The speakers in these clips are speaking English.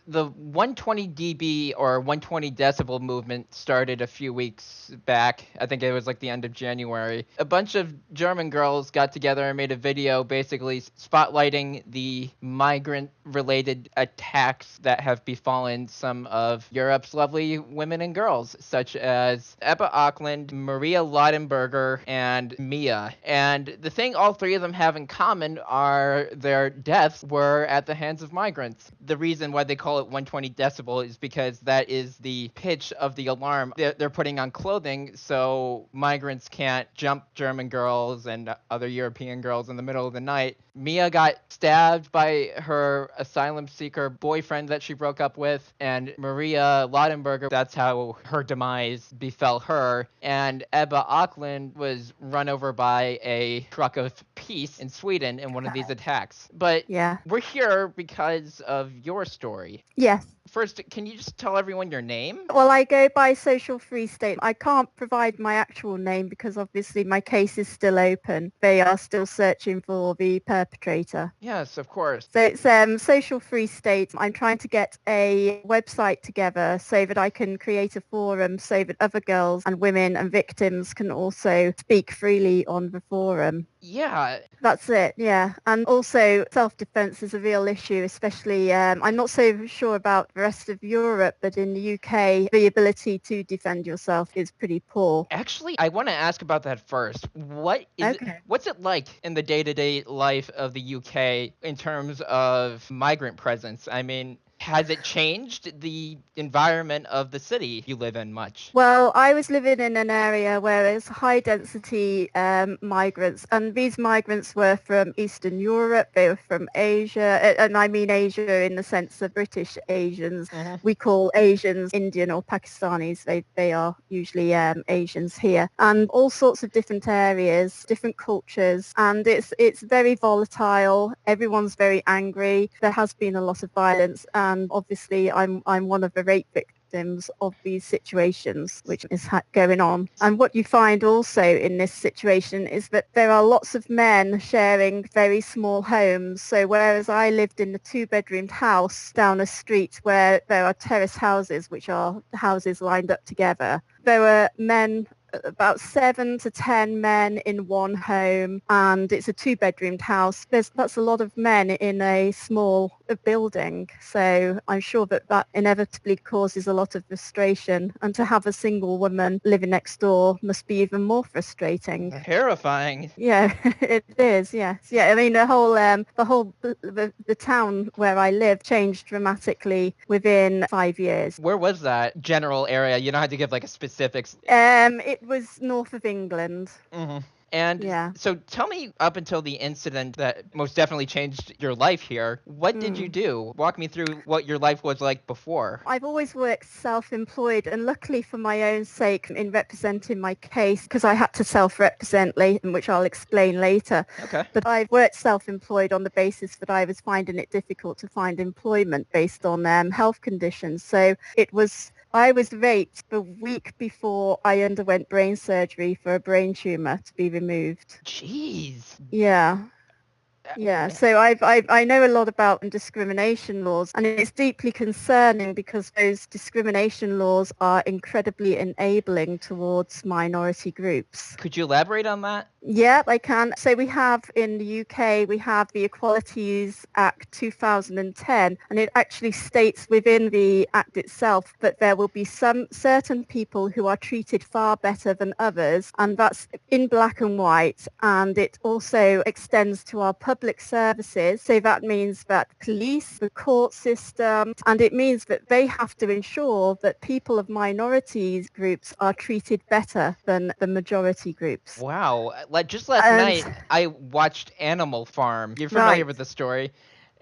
The 120 dB or 120 decibel movement started a few weeks back. I think it was like the end of January. A bunch of German girls got together and made a video basically spotlighting the migrant related attacks that have befallen some of Europe's lovely women and girls, such as Ebba Auckland, Maria Laudenberger, and Mia. And the thing all three of them have in common are their deaths were at the hands of migrants. The reason why they call it 120 decibel is because that is the pitch of the alarm they're putting on clothing so migrants can't jump German girls and other European girls in the middle of the night. Mia got stabbed by her asylum seeker boyfriend that she broke up with, and Maria Laudenberger, that's how her demise befell her. And Ebba Auckland was run over by a truck of peace in Sweden in one of these attacks. But Yeah. we're here because of your story. Yes. First, can you just tell everyone your name? Well, I go by Social3State. I can't provide my actual name because obviously my case is still open. They are still searching for the perpetrator. Yes, of course. So it's Social3State. I'm trying to get a website together so that I can create a forum so that other girls and women and victims can also speak freely on the forum. Yeah. That's it, yeah. And also self-defense is a real issue, especially I'm not so sure about the rest of Europe, but in the UK, the ability to defend yourself is pretty poor. Actually, I want to ask about that first. Okay. What's it like in the day-to-day life of the UK in terms of migrant presence? I mean, has it changed the environment of the city you live in much? Well, I was living in an area where there's high density migrants, and these migrants were from Eastern Europe, they were from Asia, and I mean Asia in the sense of British Asians. Mhm. We call Asians Indian or Pakistanis. They are usually Asians here, and all sorts of different areas, different cultures, and it's very volatile. Everyone's very angry. There has been a lot of violence, and obviously I'm one of the rape victims of these situations which is going on. And what you find also in this situation is that there are lots of men sharing very small homes. So whereas I lived in a 2-bedroomed house down a street where there are terrace houses, which are houses lined up together, there were men, about 7 to 10 men in one home, and it's a 2-bedroomed house. That's a lot of men in a small building. So I'm sure that inevitably causes a lot of frustration. And to have a single woman living next door must be even more frustrating. Terrifying. Yeah, it is. Yes, yeah. I mean, the town where I live changed dramatically within 5 years. Where was that general area? You don't have to give like a specifics. It was north of England. Hmm. And Yeah. so tell me, up until the incident that most definitely changed your life here, what did you do? Walk me through what your life was like before. I've always worked self-employed, and luckily for my own sake in representing my case, because I had to self-represent later, which I'll explain later. Okay. But I've worked self-employed on the basis that I was finding it difficult to find employment based on health conditions. So I was raped the week before I underwent brain surgery for a brain tumor to be removed. Jeez. Yeah. Yeah, so I know a lot about discrimination laws, and it's deeply concerning because those discrimination laws are incredibly enabling towards minority groups. Could you elaborate on that? Yeah, I can. So we have in the UK, we have the Equalities Act 2010, and it actually states within the act itself that there will be some certain people who are treated far better than others, and that's in black and white, and it also extends to our public services. So that means that police, the court system, and it means that they have to ensure that people of minorities groups are treated better than the majority groups. Wow. Like just last And night, I watched Animal Farm. You're familiar right, with the story?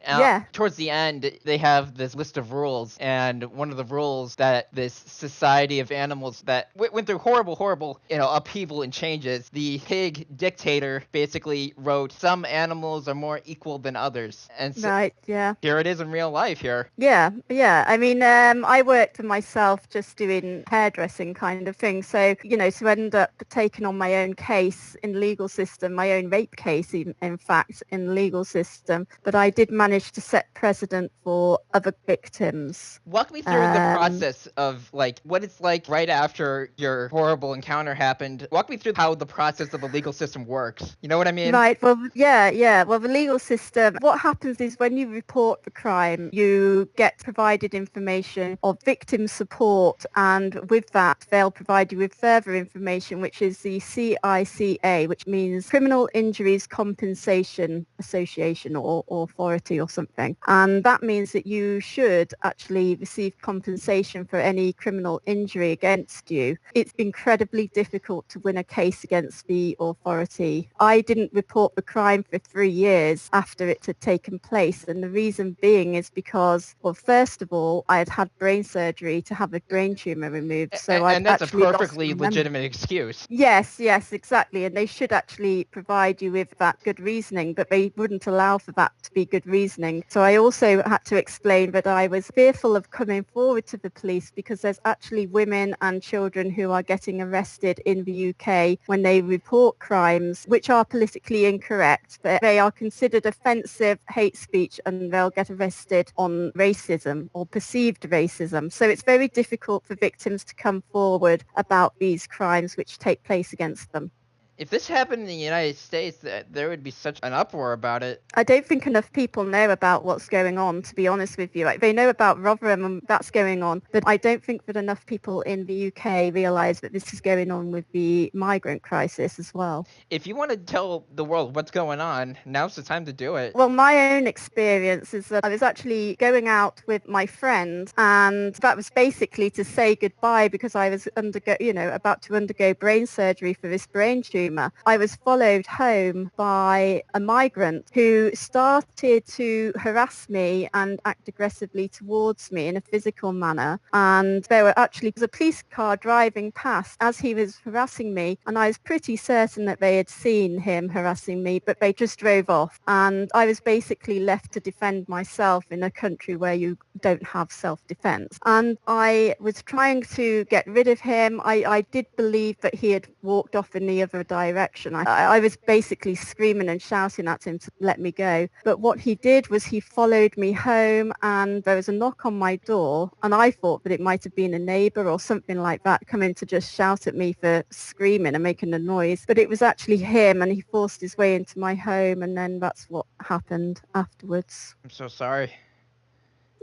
yeah, Towards the end, they have this list of rules, and one of the rules that this society of animals that went through horrible, upheaval and changes. The pig dictator basically wrote, "Some animals are more equal than others," and so right, yeah. here it is in real life. Here, Yeah, yeah. I mean, I worked for myself just doing hairdressing kind of thing. So, to end up taking on my own case in the legal system, my own rape case, in fact, in the legal system. But I did manage managed to set precedent for other victims. Walk me through the process of like what it's like right after your horrible encounter happened. Walk me through how the process of the legal system works. You know what I mean? Right. Well, yeah. Well, the legal system, what happens is when you report the crime, you get provided information of victim support. And with that, they'll provide you with further information, which is the CICA, which means Criminal Injuries Compensation Association or authority or something. And that means that you should actually receive compensation for any criminal injury against you. It's incredibly difficult to win a case against the authority. I didn't report the crime for 3 years after it had taken place, and the reason being is because, well, first of all, I had had brain surgery to have a brain tumor removed, so And I'd that's a actually perfectly legitimate excuse. Yes, exactly. And they should actually provide you with that good reasoning, but they wouldn't allow for that to be good reasoning. So I also had to explain that I was fearful of coming forward to the police because there's actually women and children who are getting arrested in the UK when they report crimes which are politically incorrect, but they are considered offensive hate speech and they'll get arrested on racism or perceived racism. So it's very difficult for victims to come forward about these crimes which take place against them. If this happened in the United States, there would be such an uproar about it. I don't think enough people know about what's going on, to be honest with you. They know about Rotherham and that's going on, but I don't think that enough people in the UK realise that this is going on with the migrant crisis as well. If you want to tell the world what's going on, now's the time to do it. Well, my own experience is that I was actually going out with my friend, and that was basically to say goodbye because I was about to undergo brain surgery for this brain tumour. I was followed home by a migrant who started to harass me and act aggressively towards me in a physical manner. And there was a police car driving past as he was harassing me, and I was pretty certain that they had seen him harassing me, but they just drove off. And I was basically left to defend myself in a country where you don't have self-defense. And I was trying to get rid of him. I did believe that he had walked off in the other direction. I was basically screaming and shouting at him to let me go. But what he did was he followed me home, and there was a knock on my door, and I thought that it might have been a neighbour or something like that coming to just shout at me for screaming and making a noise. But it was actually him, and he forced his way into my home, and then that's what happened afterwards. I'm so sorry.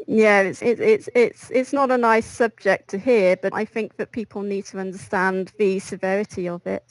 Yeah, it's not a nice subject to hear, but I think that people need to understand the severity of it.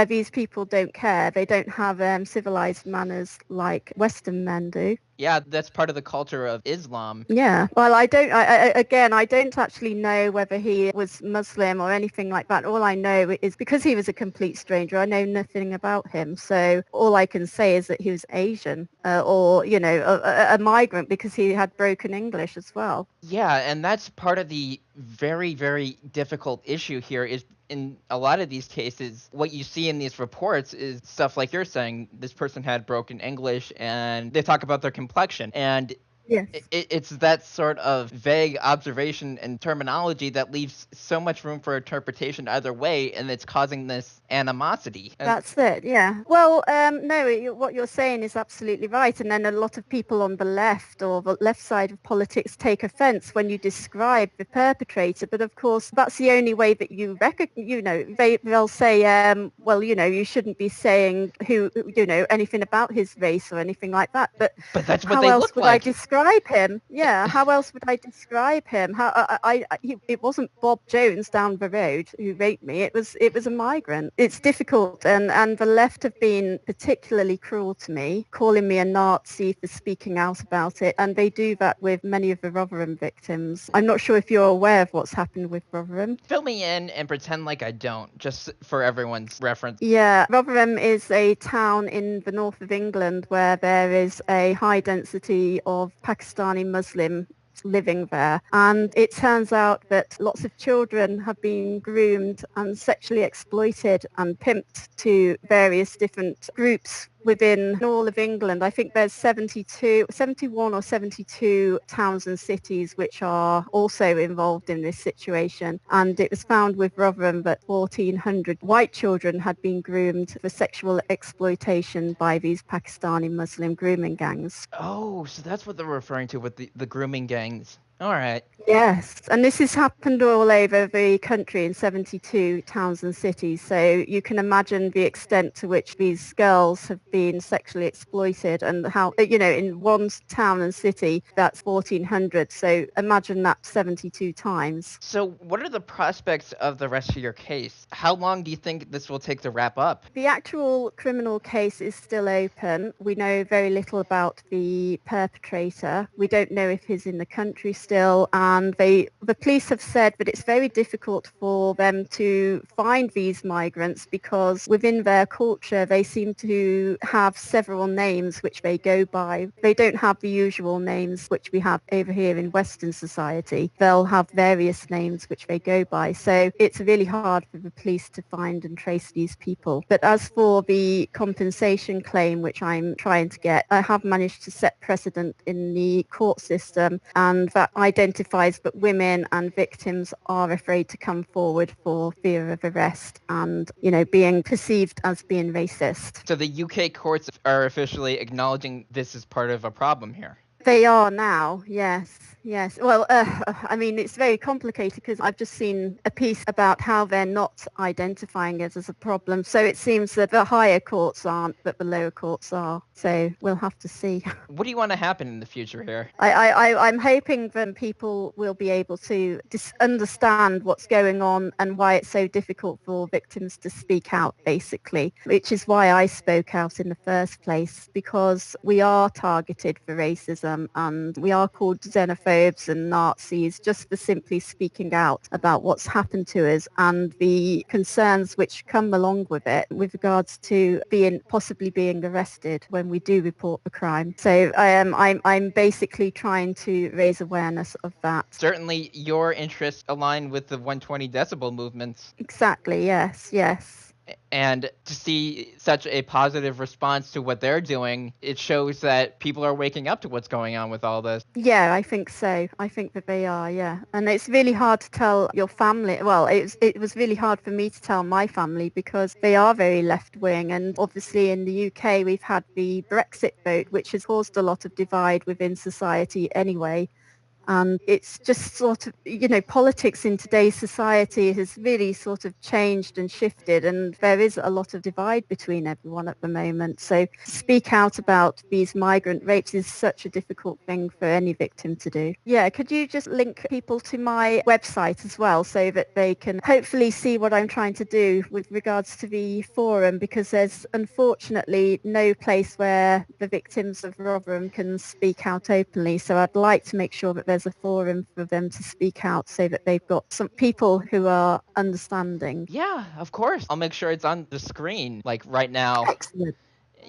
These people don't care. They don't have civilized manners like Western men do. Yeah, that's part of the culture of Islam. Yeah. Well, I don't actually know whether he was Muslim or anything like that. All I know is because he was a complete stranger, I know nothing about him. So all I can say is that he was Asian or, a migrant because he had broken English as well. Yeah, and that's part of the very, very difficult issue here is in a lot of these cases, what you see in these reports is stuff like you're saying, this person had broken English and they talk about their complexion. And yes. It's that sort of vague observation and terminology that leaves so much room for interpretation either way, and it's causing this animosity. That's it, yeah. Well, no, what you're saying is absolutely right. And then a lot of people on the left or the left side of politics take offence when you describe the perpetrator. But of course, that's the only way that you they'll say, you shouldn't be saying anything about his race or anything like that. But that's what how they else look would like. I describe him? Yeah, how else would I describe him? It wasn't Bob Jones down the road who raped me. It was a migrant. It's difficult, and the left have been particularly cruel to me, calling me a Nazi for speaking out about it, and they do that with many of the Rotherham victims. I'm not sure if you're aware of what's happened with Rotherham. Fill me in and pretend like I don't, just for everyone's reference. Yeah, Rotherham is a town in the north of England where there is a high density of Pakistani Muslim living there, and it turns out that lots of children have been groomed and sexually exploited and pimped to various different groups within all of England. I think there's 71 or 72 towns and cities which are also involved in this situation. And it was found with Rotherham that 1,400 white children had been groomed for sexual exploitation by these Pakistani Muslim grooming gangs. Oh, so that's what they're referring to with the grooming gangs. All right. Yes, and this has happened all over the country in 72 towns and cities. So you can imagine the extent to which these girls have been sexually exploited and how, in one town and city, that's 1,400. So imagine that 72 times. So what are the prospects of the rest of your case? How long do you think this will take to wrap up? The actual criminal case is still open. We know very little about the perpetrator. We don't know if he's in the country still, and the police have said that it's very difficult for them to find these migrants because within their culture they seem to have several names which they go by. They don't have the usual names which we have over here in Western society. They'll have various names which they go by. So it's really hard for the police to find and trace these people. But as for the compensation claim which I'm trying to get, I have managed to set precedent in the court system, and that identifies that women and victims are afraid to come forward for fear of arrest and, being perceived as being racist. So the UK courts are officially acknowledging this is part of a problem here. They are now, yes. Yes. Well, it's very complicated because I've just seen a piece about how they're not identifying it as a problem. So it seems that the higher courts aren't, but the lower courts are. So we'll have to see. What do you want to happen in the future here? I'm hoping that people will be able to understand what's going on and why it's so difficult for victims to speak out, basically, which is why I spoke out in the first place, because we are targeted for racism and we are called xenophobes and Nazis just for simply speaking out about what's happened to us and the concerns which come along with it with regards to possibly being arrested when we do report the crime. So I'm basically trying to raise awareness of that. Certainly your interests align with the 120 decibel movements. Exactly, yes. And to see such a positive response to what they're doing, it shows that people are waking up to what's going on with all this. Yeah, I think so. I think that they are, yeah. And it's really hard to tell your family. Well, it was really hard for me to tell my family because they are very left-wing. And obviously in the UK, we've had the Brexit vote, which has caused a lot of divide within society anyway. And it's just sort of, politics in today's society has really sort of changed and shifted, and there is a lot of divide between everyone at the moment. So to speak out about these migrant rapes is such a difficult thing for any victim to do. Yeah, could you just link people to my website as well so that they can hopefully see what I'm trying to do with regards to the forum, because there's unfortunately no place where the victims of Rotherham can speak out openly. So I'd like to make sure that there's a forum for them to speak out so that they've got some people who are understanding. Yeah, of course. I'll make sure it's on the screen, like right now. Excellent.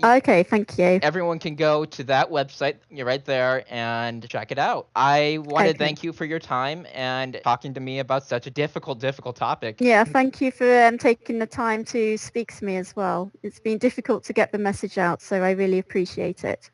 Okay, thank you. Everyone can go to that website. You're right there and check it out. I want to thank you for your time and talking to me about such a difficult topic. Yeah, thank you for taking the time to speak to me as well. It's been difficult to get the message out, so I really appreciate it.